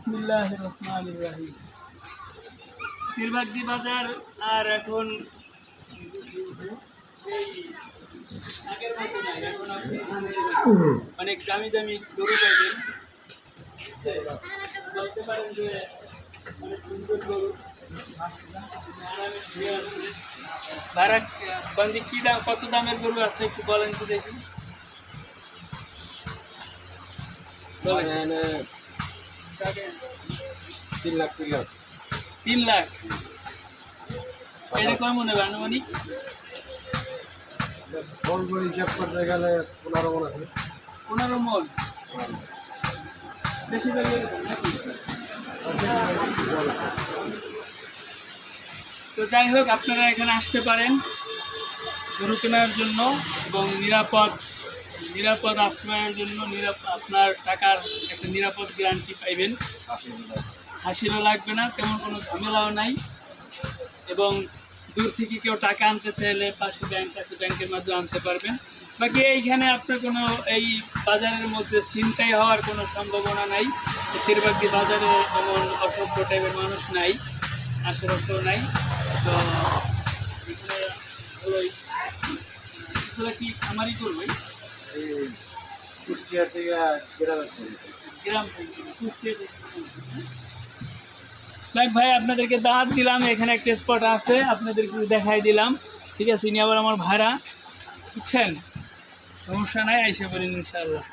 বিসমিল্লাহির রহমানির রহিম। পীরবাগদি বাজার আর এখন সেই আগের মতো নাই। এখন আপনি এখানে অনেক দামি দামি গরু পাইবেন। বলতে পারেন যে অনেক সুন্দর গরু আরামে শুয়ে আছে। ভাড়া বন্দি কি দাম, কত দামের গরু আছে একটু বলেন তো দেখি। বলেন। 3 লাখ থেকে আছে। 3 লাখ। এটা কয় মনে হবে আনুমানিক? বল করে হিসাব করতে গেলে 15 মন আছে। 15 মন। বেশি বেশি নাকি? তো যাই হোক, আপনারা এখানে আসতে পারেন গরু কেনার জন্য এবং নিরাপদ আশ্রয়ের জন্য আপনার টাকার একটা নিরাপদ গ্যারান্টি পাইবেন। হাসিরও লাগবে না, তেমন কোনো ঝামেলাও নাই। এবং দূর থেকে কেউ টাকা আনতে চাইলে পাশে ব্যাংক আছে, ব্যাংকের মাধ্যমে আনতে পারবেন। বাকি এইখানে আপনার কোনো এই বাজারের মধ্যে ছিনতাই হওয়ার কোনো সম্ভাবনা নাই। পীরবাগদি বাজারে এমন অসভ্য টাইপের মানুষ নাই, আশেপাশেও নাই। তো এখানে ভালোই। এগুলো কি খামারি করবে? এই কুষ্টিয়া থেকে গ্রাম থেকে কুষ্টিয়া থেকে। যাক ভাই, আপনাদেরকে দাওয়াত দিলাম, এখানে একটা স্পট আছে, আপনাদেরকে দেখাই দিলাম। ঠিক আছে, ইনি আবার আমার ভাড়া, বুঝছেন? সমস্যা নাই, আইসা পড়েন ইনশাআল্লাহ।